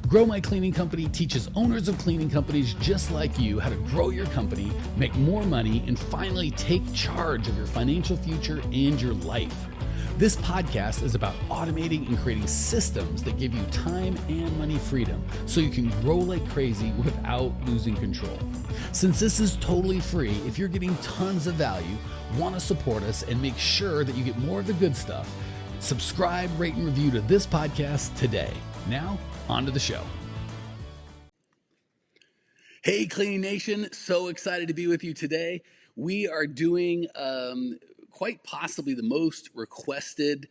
Grow My Cleaning Company teaches owners of cleaning companies just like you how to grow your company, make more money, and finally take charge of your financial future and your life. This podcast is about automating and creating systems that give you time and money freedom so you can grow like crazy without losing control. Since this is totally free, if you're getting tons of value, want to support us, and make sure that you get more of the good stuff, subscribe, rate, and review to this podcast today. Now, on to the show. Hey, Cleaning Nation. So excited to be with you today. We are doing quite possibly the most requested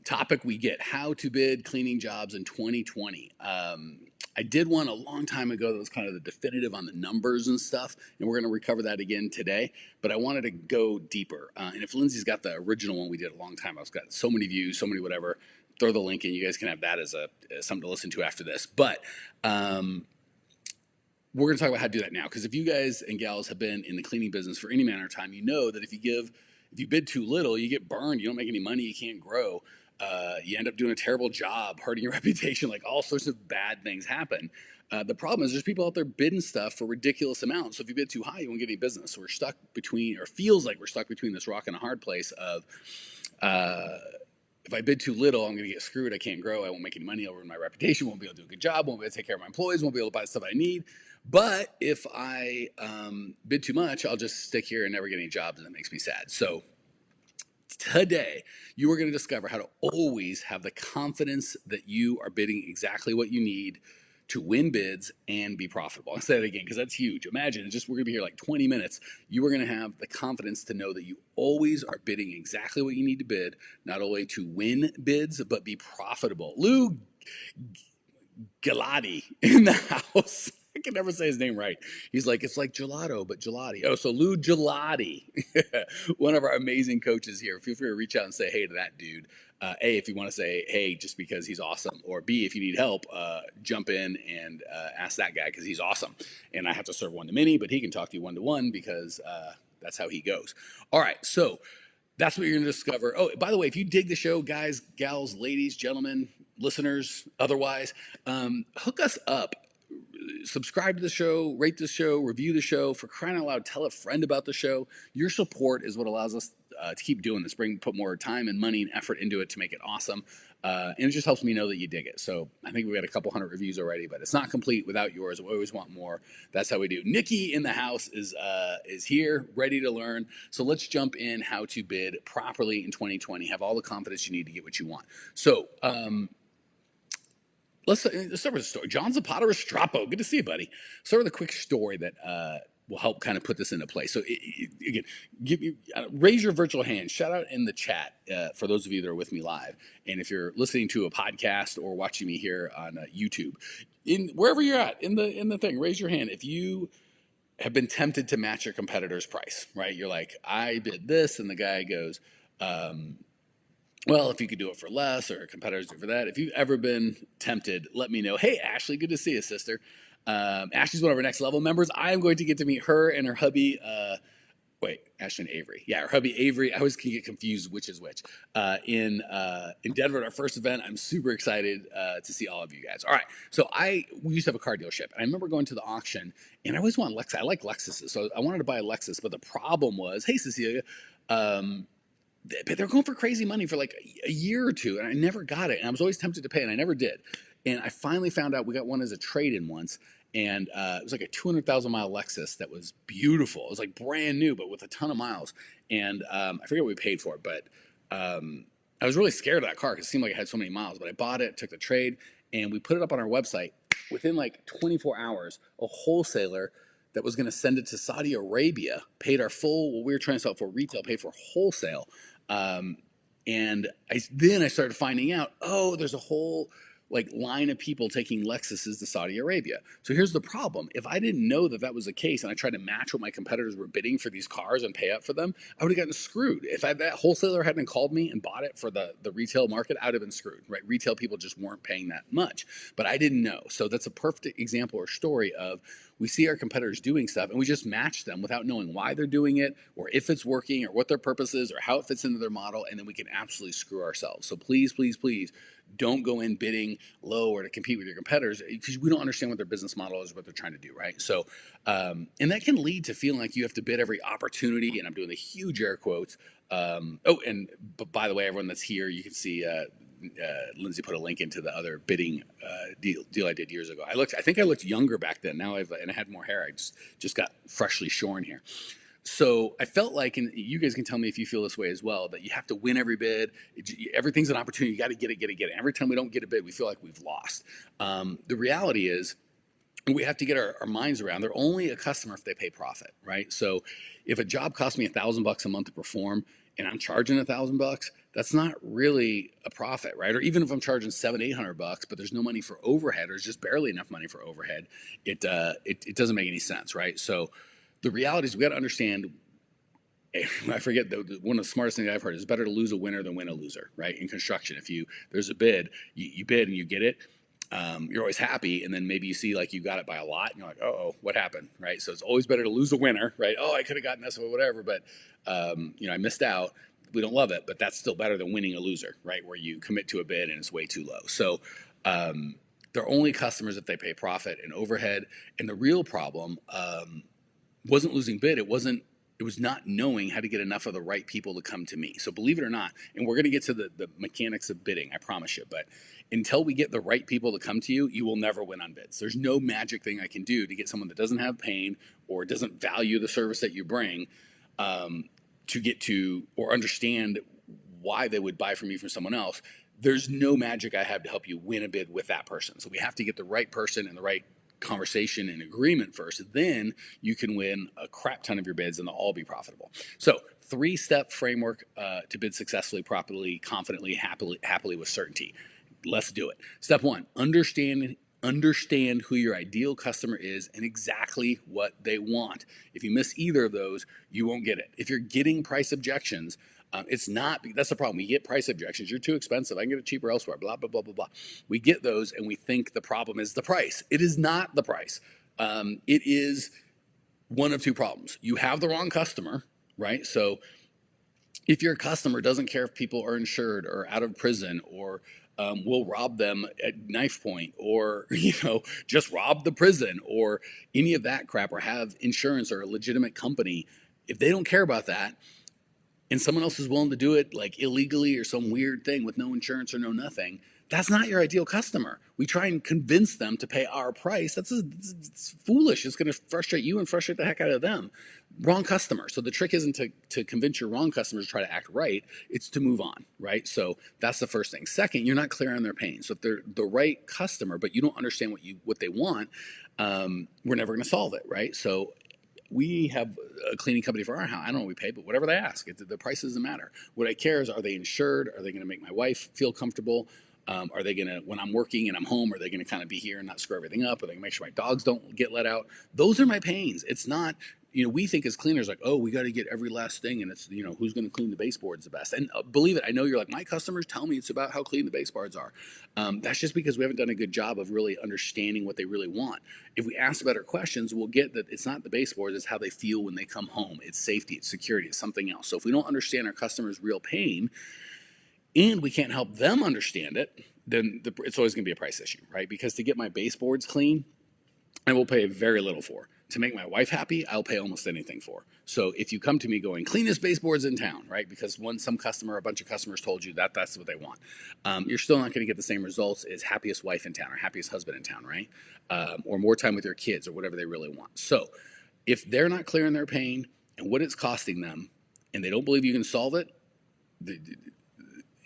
topic we get, how to bid cleaning jobs in 2020. I did one a long time ago that was kind of the definitive on the numbers and stuff, and we're going to recover that again today, but I wanted to go deeper. And if Lindsay's got the original one we did a long time ago, it's got so many views, so many whatever, throw the link in. You guys can have that as something to listen to after this. But we're going to talk about how to do that now, because if you guys and gals have been in the cleaning business for any manner of time, you know that if you bid too little, you get burned, you don't make any money, you can't grow. You end up doing a terrible job, hurting your reputation, like all sorts of bad things happen. The problem is there's people out there bidding stuff for ridiculous amounts. So if you bid too high, you won't get any business. So we're stuck between, or feels like we're stuck between this rock and a hard place of, if I bid too little, I'm going to get screwed. I can't grow. I won't make any money. I'll ruin my reputation. Won't be able to do a good job. Won't be able to take care of my employees. Won't be able to buy the stuff I need. But if I bid too much, I'll just stick here and never get any jobs, and that makes me sad. So today, you are going to discover how to always have the confidence that you are bidding exactly what you need to win bids and be profitable. I'll say that again because that's huge. Imagine, we're going to be here like 20 minutes. You are going to have the confidence to know that you always are bidding exactly what you need to bid, not only to win bids, but be profitable. Lou Galati in the house. I can never say his name right. He's like, it's like gelato, but gelati. Oh, so Lou Gelati, one of our amazing coaches here. Feel free to reach out and say hey to that dude. A, if you want to say hey just because he's awesome, or B, if you need help, jump in and ask that guy because he's awesome. And I have to serve one-to-many, but he can talk to you one-to-one because that's how he goes. All right, so that's what you're going to discover. Oh, by the way, if you dig the show, guys, gals, ladies, gentlemen, listeners, otherwise, hook us up. Subscribe to the show, rate the show, review the show. For crying out loud, tell a friend about the show. Your support is what allows us to keep doing this, put more time and money and effort into it to make it awesome. And it just helps me know that you dig it. So I think we've got a couple hundred reviews already, but it's not complete without yours. We always want more. That's how we do. Nikki in the house is here, ready to learn. So let's jump in how to bid properly in 2020. Have all the confidence you need to get what you want. So, let's start with a story. John Zapata Restrepo. Good to see you, buddy. Start with a quick story that will help kind of put this into place. So, again, raise your virtual hand. Shout out in the chat for those of you that are with me live. And if you're listening to a podcast or watching me here on YouTube, wherever you're at in the thing, raise your hand if you have been tempted to match your competitor's price. Right? You're like, I bid this, and the guy goes, well, if you could do it for less, or competitors do it for that. If you've ever been tempted, let me know. Hey, Ashley, good to see you, sister. Ashley's one of our Next Level members. I am going to get to meet her and her hubby. Ashley and Avery. Yeah, her hubby Avery. I always can get confused which is which. In Denver at our first event. I'm super excited to see all of you guys. All right, so we used to have a car dealership, and I remember going to the auction, and I always wanted Lexus. I like Lexuses, so I wanted to buy a Lexus, but the problem was, hey, Cecilia, but they're going for crazy money for like a year or two, and I never got it. And I was always tempted to pay, and I never did. And I finally found out we got one as a trade-in once, and it was like a 200,000-mile Lexus that was beautiful. It was like brand new, but with a ton of miles. And I forget what we paid for it, but I was really scared of that car because it seemed like it had so many miles. But I bought it, took the trade, and we put it up on our website. Within like 24 hours, a wholesaler that was going to send it to Saudi Arabia paid our full, what we were trying to sell for retail, paid for wholesale. And then I started finding out, there's a whole like line of people taking Lexuses to Saudi Arabia. So here's the problem. If I didn't know that was the case and I tried to match what my competitors were bidding for these cars and pay up for them, I would have gotten screwed. If that wholesaler hadn't called me and bought it for the retail market, I would have been screwed, right? Retail people just weren't paying that much, but I didn't know. So that's a perfect example or story of we see our competitors doing stuff and we just match them without knowing why they're doing it or if it's working or what their purpose is or how it fits into their model, and then we can absolutely screw ourselves. So please, please, please don't go in bidding low or to compete with your competitors because we don't understand what their business model is, what they're trying to do, right? So, and that can lead to feeling like you have to bid every opportunity, and I'm doing the huge air quotes. But by the way, everyone that's here, you can see Lindsay put a link into the other bidding deal I did years ago. I think I looked younger back then. Now and I had more hair. I just got freshly shorn here. So I felt like, and you guys can tell me if you feel this way as well, that you have to win every bid. Everything's an opportunity. You got to get it. Every time we don't get a bid, we feel like we've lost. The reality is, we have to get our minds around. They're only a customer if they pay profit, right? So if a job costs me $1,000 a month to perform, and I'm charging $1,000, that's not really a profit, right? Or even if I'm charging $700-800, but there's no money for overhead, or there's just barely enough money for overhead, it doesn't make any sense, right? So the reality is we got to understand. I forget one of the smartest things I've heard is better to lose a winner than win a loser, right? In construction, if there's a bid, you bid and you get it, you're always happy, and then maybe you see like you got it by a lot, and you're like, oh, what happened, right? So it's always better to lose a winner, right? Oh, I could have gotten this or whatever, but I missed out. We don't love it, but that's still better than winning a loser, right? Where you commit to a bid and it's way too low. So they're only customers if they pay profit and overhead. And the real problem wasn't losing bid. It was not knowing how to get enough of the right people to come to me. So believe it or not, and we're going to get to the mechanics of bidding, I promise you, but until we get the right people to come to you, you will never win on bids. There's no magic thing I can do to get someone that doesn't have pain or doesn't value the service that you bring to get to or understand why they would buy from you from someone else. There's no magic I have to help you win a bid with that person. So we have to get the right person and the right conversation and agreement first. Then you can win a crap ton of your bids and they'll all be profitable. So 3-step framework to bid successfully, properly, confidently, happily with certainty. Let's do it. Step 1, understand who your ideal customer is and exactly what they want. If you miss either of those, you won't get it. If you're getting price objections, that's the problem. We get price objections. You're too expensive. I can get it cheaper elsewhere, blah, blah, blah, blah, blah. We get those and we think the problem is the price. It is not the price. It is one of two problems. You have the wrong customer, right? So if your customer doesn't care if people are insured or out of prison or will rob them at knife point or, just rob the prison or any of that crap or have insurance or a legitimate company, if they don't care about that, and someone else is willing to do it like illegally or some weird thing with no insurance or no nothing, that's not your ideal customer. We try and convince them to pay our price. It's foolish. It's going to frustrate you and frustrate the heck out of them. Wrong customer. So the trick isn't to convince your wrong customers to try to act right. It's to move on, right? So that's the first thing. Second, you're not clear on their pain. So if they're the right customer, but you don't understand what they want, we're never going to solve it, right? So we have a cleaning company for our house. I don't know what we pay, but whatever they ask, the price doesn't matter. What I care is, are they insured? Are they going to make my wife feel comfortable? Are they going to, when I'm working and I'm home, are they going to kind of be here and not screw everything up? Are they going to make sure my dogs don't get let out? Those are my pains. It's not, we think as cleaners like, oh, we got to get every last thing. And it's, who's going to clean the baseboards the best? And believe it, I know you're like, my customers tell me it's about how clean the baseboards are. That's just because we haven't done a good job of really understanding what they really want. If we ask better questions, we'll get that it's not the baseboards, it's how they feel when they come home. It's safety, it's security, it's something else. So if we don't understand our customers' real pain, and we can't help them understand it, then it's always going to be a price issue, right? Because to get my baseboards clean, I will pay very little for. To make my wife happy, I'll pay almost anything for. So if you come to me going, cleanest baseboards in town, right? Because a bunch of customers told you that's what they want. You're still not going to get the same results as happiest wife in town or happiest husband in town, right? Or more time with your kids or whatever they really want. So if they're not clear on their pain and what it's costing them, and they don't believe you can solve it,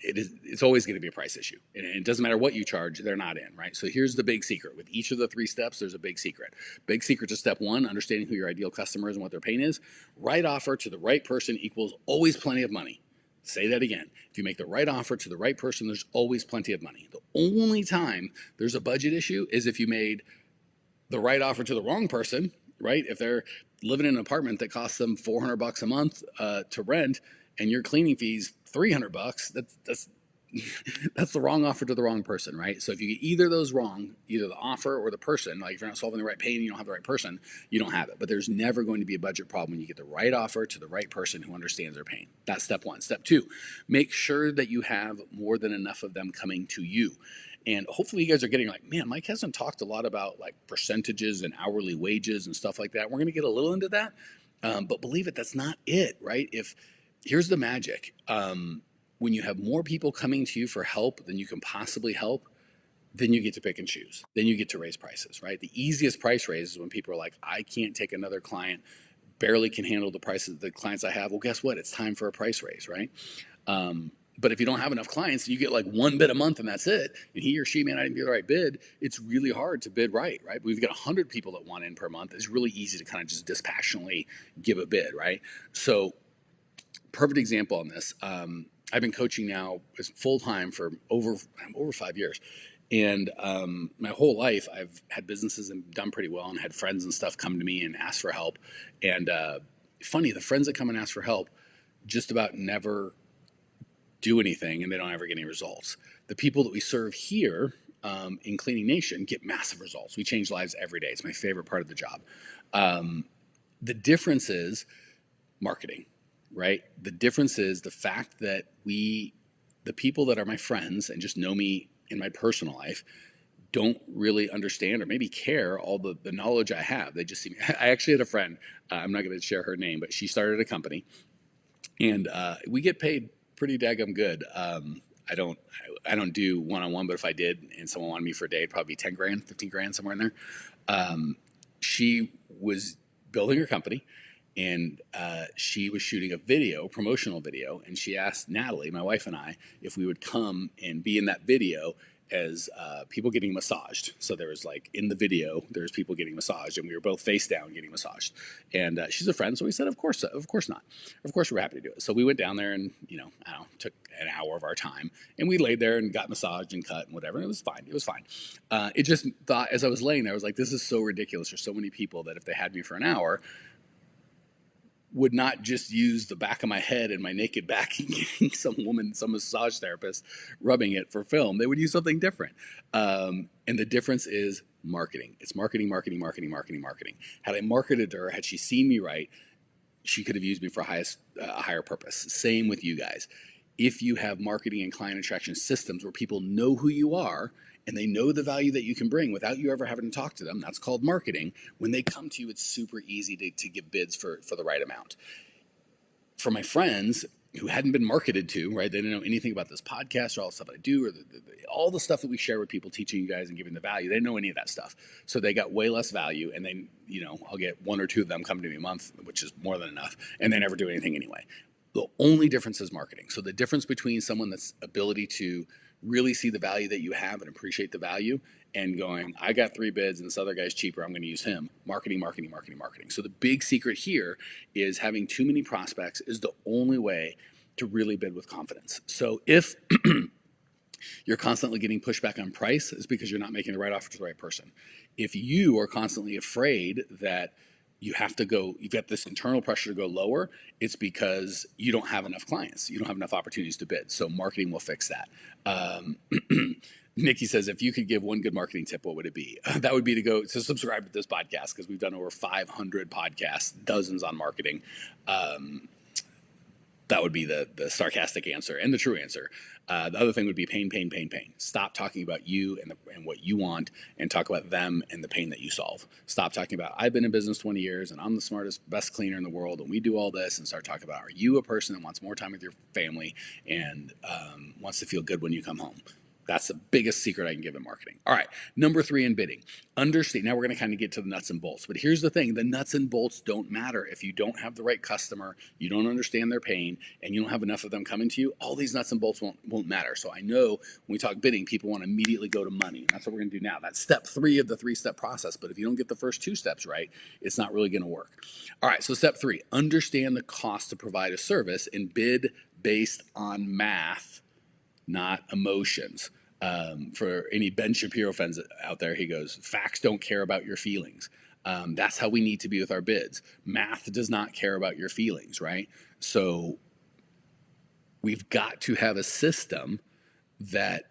it's always going to be a price issue. And it doesn't matter what you charge, they're not in, right? So here's the big secret. With each of the 3 steps, there's a big secret. Big secret to step 1, understanding who your ideal customer is and what their pain is. Right offer to the right person equals always plenty of money. Say that again. If you make the right offer to the right person, there's always plenty of money. The only time there's a budget issue is if you made the right offer to the wrong person, right? If they're living in an apartment that costs them $400 a month to rent, and your cleaning fees $300, that's that's the wrong offer to the wrong person, right? So if you get either of those wrong, either the offer or the person, like if you're not solving the right pain and you don't have the right person, you don't have it. But there's never going to be a budget problem when you get the right offer to the right person who understands their pain. That's step one. Step two, make sure that you have more than enough of them coming to you. And hopefully you guys are getting like, man, Mike hasn't talked a lot about like percentages and hourly wages and stuff like that. We're going to get a little into that. But believe it, that's not it, right? Here's the magic. When you have more people coming to you for help than you can possibly help, then you get to pick and choose. Then you get to raise prices, right? The easiest price raise is when people are like, I can't take another client, barely can handle the prices of the clients I have. Well, guess what? It's time for a price raise, right? But if you don't have enough clients, you get like one bid a month and that's it, and he or she may not even get the right bid, it's really hard to bid right? We've got 100 people that want in per month. It's really easy to kind of just dispassionately give a bid, right? So perfect example on this. I've been coaching now full time for over 5 years. And my whole life, I've had businesses and done pretty well and had friends and stuff come to me and ask for help. And funny, the friends that come and ask for help just about never do anything and they don't ever get any results. The people that we serve here in Cleaning Nation get massive results. We change lives every day. It's my favorite part of the job. The difference is marketing, right? The difference is the fact that the people that are my friends and just know me in my personal life don't really understand or maybe care all the knowledge I have. They just see me. I actually had a friend, I'm not going to share her name, but she started a company and we get paid pretty daggum good. I don't do one-on-one, but if I did and someone wanted me for a day, it'd probably be 10 grand, 15 grand, somewhere in there. She was building her company and she was shooting a promotional video, and she asked Natalie, my wife, and I if we would come and be in that video as people getting massaged. So there was like in the video, there's people getting massaged, and we were both face down getting massaged. And she's a friend, so we said, of course not. Of course, we're happy to do it. So we went down there, and took an hour of our time, and we laid there and got massaged and cut and whatever. And it was fine. It just thought as I was laying there, I was like, this is so ridiculous. There's so many people that if they had me for an hour, would not just use the back of my head and my naked back and getting some massage therapist rubbing it for film. They would use something different. And the difference is marketing. It's marketing. Had I marketed to her, had she seen me right, she could have used me for a higher purpose. Same with you guys. If you have marketing and client attraction systems where people know who you are and they know the value that you can bring without you ever having to talk to them, that's called marketing. When they come to you, it's super easy to give bids for the right amount. For my friends who hadn't been marketed to, right? They didn't know anything about this podcast or all the stuff I do or all the stuff that we share with people, teaching you guys and giving the value. They didn't know any of that stuff. So they got way less value, and then, I'll get one or two of them come to me a month, which is more than enough, and they never do anything anyway. The only difference is marketing. So the difference between someone that's ability to really see the value that you have and appreciate the value and going, I got 3 bids and this other guy's cheaper, I'm going to use him. Marketing. So the big secret here is having too many prospects is the only way to really bid with confidence. So if you're constantly getting pushback on price, it's because you're not making the right offer to the right person. If you are constantly afraid that you've got this internal pressure to go lower, it's because you don't have enough clients. You don't have enough opportunities to bid. So marketing will fix that. Nikki says, if you could give one good marketing tip, what would it be? That would be to subscribe to this podcast, because we've done over 500 podcasts, dozens on marketing. That would be the sarcastic answer and the true answer. The other thing would be pain. Stop talking about you and what you want, and talk about them and the pain that you solve. Stop talking about, I've been in business 20 years and I'm the smartest, best cleaner in the world and we do all this, and start talking about, are you a person that wants more time with your family and wants to feel good when you come home? That's the biggest secret I can give in marketing. All right, number 3 in bidding. Understand. Now we're going to kind of get to the nuts and bolts. But here's the thing. The nuts and bolts don't matter if you don't have the right customer, you don't understand their pain, and you don't have enough of them coming to you. All these nuts and bolts won't matter. So I know when we talk bidding, people want to immediately go to money. And that's what we're going to do now. That's step 3 of the 3-step process. But if you don't get the first 2 steps right, it's not really going to work. All right, so step 3, understand the cost to provide a service and bid based on math, not emotions. For any Ben Shapiro fans out there, he goes, facts don't care about your feelings. That's how we need to be with our bids. Math does not care about your feelings, right? So we've got to have a system that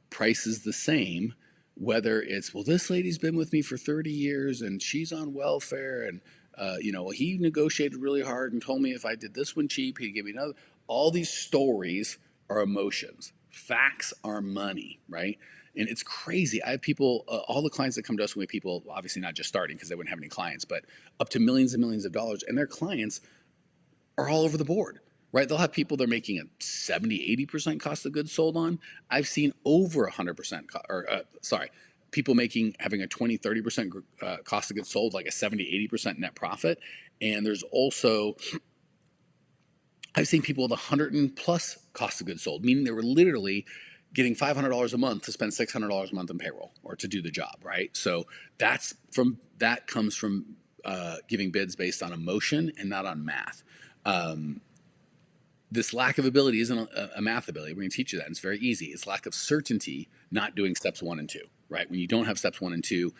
price is the same, whether it's, well, this lady's been with me for 30 years and she's on welfare, and well, he negotiated really hard and told me if I did this one cheap, he'd give me another. All these stories are emotions. Facts are money, right? And it's crazy. I have people, all the clients that come to us, we have people, obviously not just starting because they wouldn't have any clients, but up to millions and millions of dollars. And their clients are all over the board, right? They'll have people they're making a 70, 80% cost of goods sold on. I've seen over 100%, people having a 20, 30% cost of goods sold, like a 70, 80% net profit. And there's also, I've seen people with 100 and plus cost of goods sold, meaning they were literally getting $500 a month to spend $600 a month in payroll or to do the job, right? So that comes from giving bids based on emotion and not on math. This lack of ability isn't a math ability. We're going to teach you that. And it's very easy. It's lack of certainty, not doing steps 1 and 2, right? When you don't have steps 1 and 2,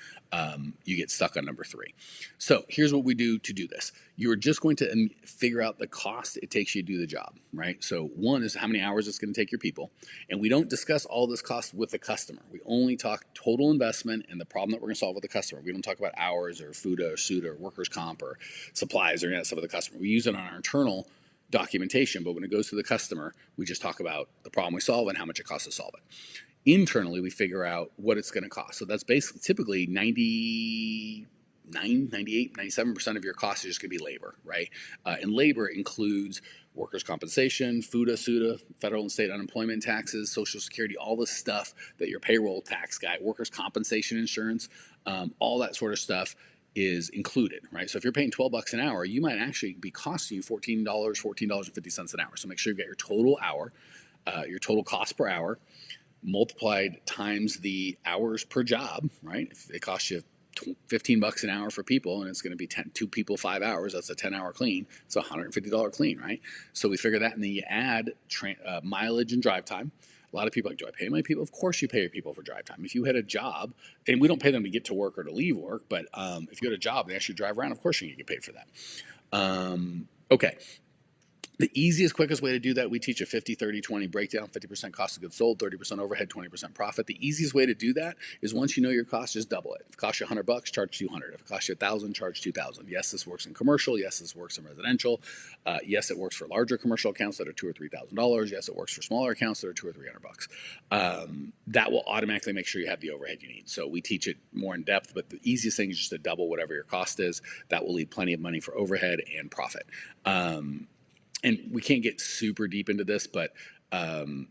you get stuck on number 3. So here's what we do to do this. You're just going to figure out the cost it takes you to do the job, right? So 1 is how many hours it's going to take your people. And we don't discuss all this cost with the customer. We only talk total investment and the problem that we're going to solve with the customer. We don't talk about hours or FUTA or SUTA or workers' comp or supplies or any of that stuff with the customer. We use it on our internal documentation, but when it goes to the customer, we just talk about the problem we solve and how much it costs to solve it. Internally, we figure out what it's going to cost. So that's basically typically 99, 98, 97% of your cost is just going to be labor, right? And labor includes workers' compensation, FUTA, SUTA, federal and state unemployment taxes, Social Security, all the stuff that your payroll tax guy, workers' compensation insurance, all that sort of stuff is included, right? So if you're paying $12 an hour, you might actually be costing you $14.50 an hour. So make sure you get your total hour, your total cost per hour, multiplied times the hours per job, right? If it costs you $15 an hour for people and it's going to be 2 people, 5 hours, that's a 10-hour clean. It's a $150 clean, right? So we figure that, and then you add mileage and drive time. A lot of people are like, do I pay my people? Of course you pay your people for drive time. If you had a job, and we don't pay them to get to work or to leave work, but if you had a job and they actually drive around, of course you get paid for that. Okay. The easiest, quickest way to do that, we teach a 50, 30, 20 breakdown, 50% cost of goods sold, 30% overhead, 20% profit. The easiest way to do that is once you know your cost, just double it. If it costs you $100, charge $200. If it costs you $1,000, charge $2,000. Yes, this works in commercial. Yes, this works in residential. Yes, it works for larger commercial accounts that are $2,000 or $3,000. Yes, it works for smaller accounts that are $200 or $300. That will automatically make sure you have the overhead you need. So we teach it more in depth, but the easiest thing is just to double whatever your cost is. That will leave plenty of money for overhead and profit. And we can't get super deep into this, but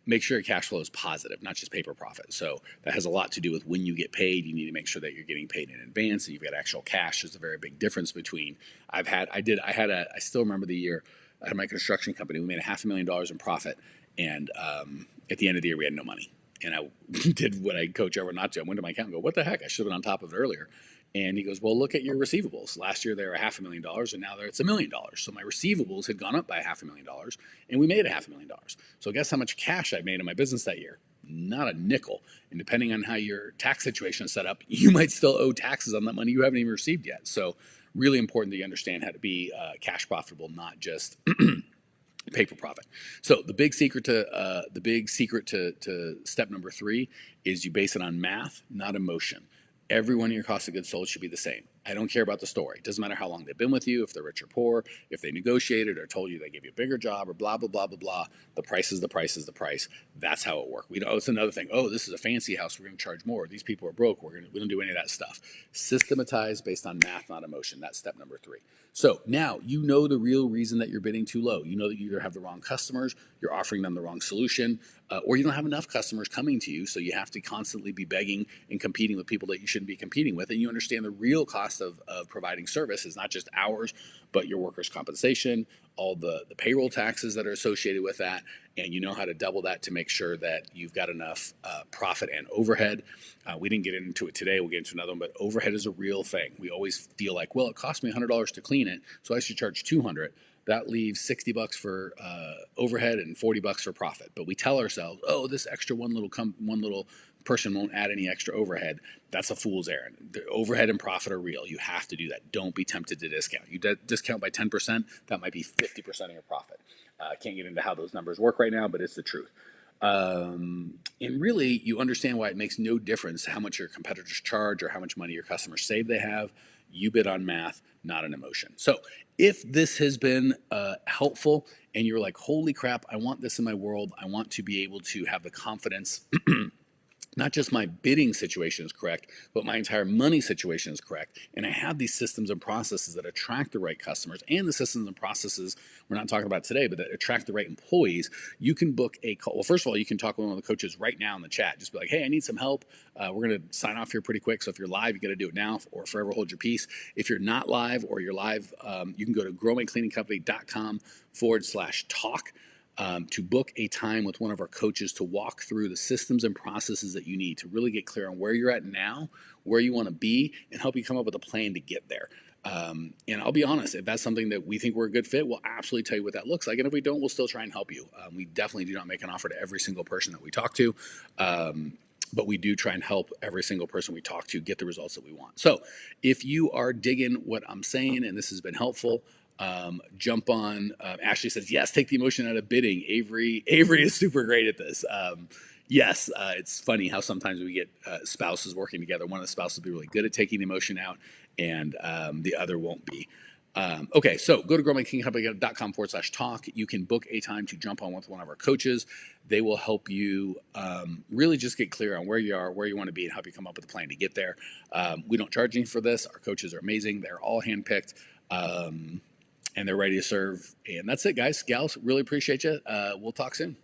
make sure your cash flow is positive, not just paper profit. So that has a lot to do with when you get paid. You need to make sure that you're getting paid in advance and you've got actual cash. There's a very big difference between I still remember the year I had my construction company. We made $500,000 in profit, and at the end of the year we had no money. And I did what I coach everyone not to. I went to my accountant and go, what the heck? I should have been on top of it earlier. And he goes, well, look at your receivables. Last year they were $500,000, and now it's $1 million. So my receivables had gone up by $500,000, and we made $500,000. So guess how much cash I made in my business that year? Not a nickel. And depending on how your tax situation is set up, you might still owe taxes on that money you haven't even received yet. So really important that you understand how to be cash profitable, not just paper profit. So the big secret to step number 3 is you base it on math, not emotion. Every one of your cost of goods sold should be the same. I don't care about the story. It doesn't matter how long they've been with you, if they're rich or poor, if they negotiated or told you they gave you a bigger job or blah, blah, blah, blah, blah. The price is the price is the price. That's how it works. It's another thing. Oh, this is a fancy house. We're going to charge more. These people are broke. We don't do any of that stuff. Systematize based on math, not emotion. That's step number 3. So now you know the real reason that you're bidding too low. You know that you either have the wrong customers, you're offering them the wrong solution, or you don't have enough customers coming to you, so you have to constantly be begging and competing with people that you shouldn't be competing with. And you understand the real cost of providing service is not just hours, but your workers' compensation, all the payroll taxes that are associated with that, and you know how to double that to make sure that you've got enough profit and overhead. We didn't get into it today. We'll get into another one, but overhead is a real thing. We always feel like, well, it cost me $100 to clean it, so I should charge $200. That leaves $60 for overhead and $40 for profit. But we tell ourselves, oh, this extra one little person won't add any extra overhead. That's a fool's errand. The overhead and profit are real. You have to do that. Don't be tempted to discount. You discount by 10%, that might be 50% of your profit. I can't get into how those numbers work right now, but it's the truth. And really, you understand why it makes no difference how much your competitors charge or how much money your customers save they have. You bid on math, not an emotion. So, if this has been helpful and you're like, holy crap, I want this in my world, I want to be able to have the confidence not just my bidding situation is correct, but my entire money situation is correct. And I have these systems and processes that attract the right customers and the systems and processes we're not talking about today, but that attract the right employees. You can book a call. Well, first of all, you can talk with one of the coaches right now in the chat. Just be like, hey, I need some help. We're going to sign off here pretty quick. So if you're live, you got to do it now or forever hold your peace. If you're not live or you're live, you can go to growmycleaningcompany.com/talk. To book a time with one of our coaches to walk through the systems and processes that you need to really get clear on where you're at now, where you want to be, and help you come up with a plan to get there. And I'll be honest, if that's something that we think we're a good fit, we'll absolutely tell you what that looks like. And if we don't, we'll still try and help you. We definitely do not make an offer to every single person that we talk to. But we do try and help every single person we talk to get the results that we want. So if you are digging what I'm saying and this has been helpful, jump on. Ashley says, yes, take the emotion out of bidding. Avery is super great at this. Yes, it's funny how sometimes we get spouses working together. One of the spouses will be really good at taking the emotion out and the other won't be. Okay, so go to growmycleaningcompany.com/talk. You can book a time to jump on with one of our coaches. They will help you really just get clear on where you are, where you want to be, and help you come up with a plan to get there. We don't charge anything for this. Our coaches are amazing. They're all handpicked. And they're ready to serve. And that's it, guys, gals. Really appreciate you. We'll talk soon.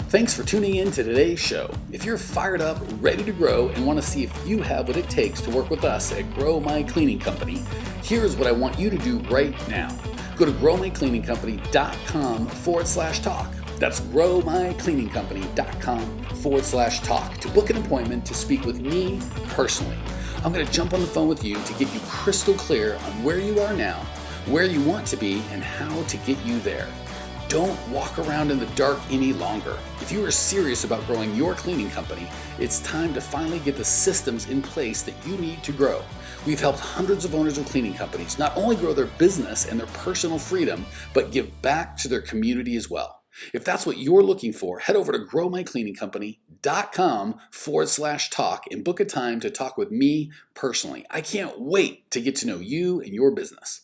Thanks for tuning in to today's show. If you're fired up, ready to grow, and want to see if you have what it takes to work with us at Grow My Cleaning Company, here's what I want you to do right now. Go to growmycleaningcompany.com/talk. That's growmycleaningcompany.com/talk to book an appointment to speak with me personally. I'm going to jump on the phone with you to get you crystal clear on where you are now, where you want to be, and how to get you there. Don't walk around in the dark any longer. If you are serious about growing your cleaning company, it's time to finally get the systems in place that you need to grow. We've helped hundreds of owners of cleaning companies not only grow their business and their personal freedom, but give back to their community as well. If that's what you're looking for, head over to growmycleaningcompany.com/talk and book a time to talk with me personally. I can't wait to get to know you and your business.